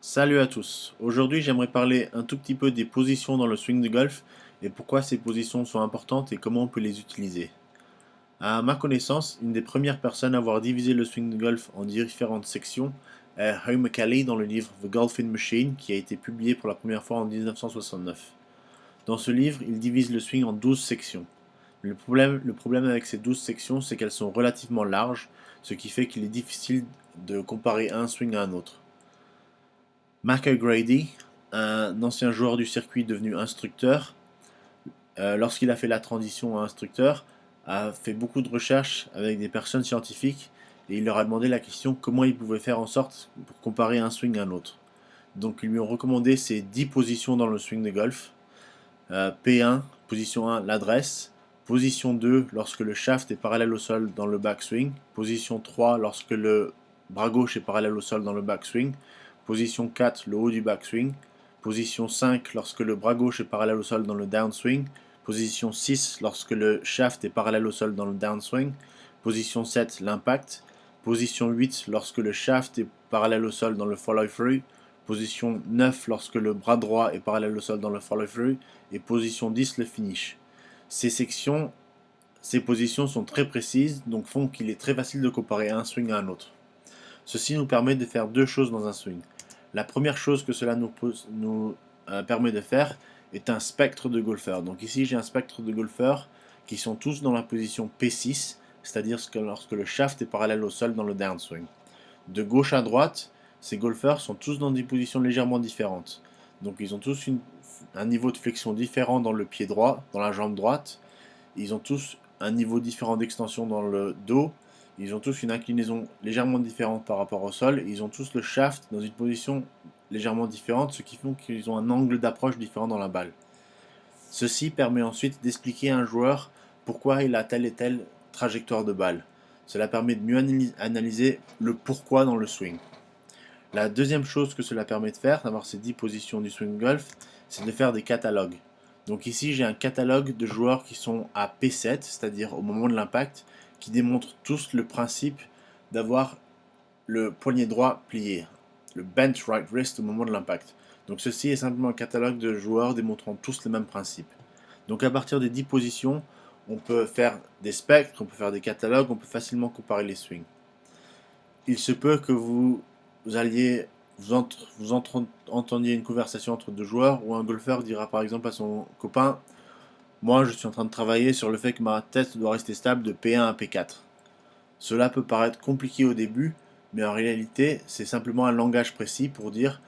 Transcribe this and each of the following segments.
Salut à tous. Aujourd'hui, j'aimerais parler un tout petit peu des positions dans le swing de golf et pourquoi ces positions sont importantes et comment on peut les utiliser. À ma connaissance, une des premières personnes à avoir divisé le swing de golf en différentes sections est Hugh Macaulay dans le livre The Golfing Machine qui a été publié pour la première fois en 1969. Dans ce livre, il divise le swing en 12 sections. Le problème avec ces 12 sections, c'est qu'elles sont relativement larges, ce qui fait qu'il est difficile de comparer un swing à un autre. Mark O'Grady, un ancien joueur du circuit devenu instructeur, lorsqu'il a fait la transition à instructeur, a fait beaucoup de recherches avec des personnes scientifiques et il leur a demandé la question comment ils pouvaient faire en sorte pour comparer un swing à un autre. Donc ils lui ont recommandé ces 10 positions dans le swing de golf. P1, position 1, l'adresse. Position 2, lorsque le shaft est parallèle au sol dans le backswing. Position 3, lorsque le bras gauche est parallèle au sol dans le backswing. Position 4, le haut du backswing. Position 5, lorsque le bras gauche est parallèle au sol dans le downswing. Position 6, lorsque le shaft est parallèle au sol dans le downswing. Position 7, l'impact. Position 8, lorsque le shaft est parallèle au sol dans le follow-through. Position 9, lorsque le bras droit est parallèle au sol dans le follow-through. Et position 10, le finish. Ces positions sont très précises, donc font qu'il est très facile de comparer un swing à un autre. Ceci nous permet de faire deux choses dans un swing. La première chose que cela nous permet de faire est un spectre de golfeurs. Donc ici j'ai un spectre de golfeurs qui sont tous dans la position P6, c'est-à-dire lorsque le shaft est parallèle au sol dans le downswing. De gauche à droite, ces golfeurs sont tous dans des positions légèrement différentes. Donc ils ont tous un niveau de flexion différent dans le pied droit, dans la jambe droite. Ils ont tous un niveau différent d'extension dans le dos. Ils ont tous une inclinaison légèrement différente par rapport au sol. Ils ont tous le shaft dans une position légèrement différente, ce qui fait qu'ils ont un angle d'approche différent dans la balle. Ceci permet ensuite d'expliquer à un joueur pourquoi il a telle et telle trajectoire de balle. Cela permet de mieux analyser le pourquoi dans le swing. La deuxième chose que cela permet de faire, d'avoir ces 10 positions du swing golf, c'est de faire des catalogues. Donc ici, j'ai un catalogue de joueurs qui sont à P7, c'est-à-dire au moment de l'impact, qui démontrent tous le principe d'avoir le poignet droit plié, le bent right wrist au moment de l'impact. Donc ceci est simplement un catalogue de joueurs démontrant tous le même principe. Donc à partir des 10 positions, on peut faire des spectres, on peut faire des catalogues, on peut facilement comparer les swings. Il se peut que alliez entendiez une conversation entre deux joueurs où un golfeur dira par exemple à son copain: moi je suis en train de travailler sur le fait que ma tête doit rester stable de P1 à P4. Cela peut paraître compliqué au début, mais en réalité c'est simplement un langage précis pour dire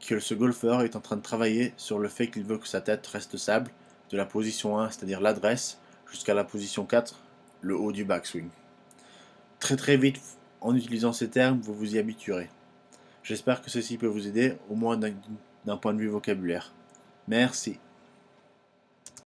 que ce golfeur est en train de travailler sur le fait qu'il veut que sa tête reste stable de la position 1, c'est-à-dire l'adresse, jusqu'à la position 4, le haut du backswing. Très très vite, en utilisant ces termes, vous vous y habituerez. J'espère que ceci peut vous aider, au moins d'un point de vue vocabulaire. Merci.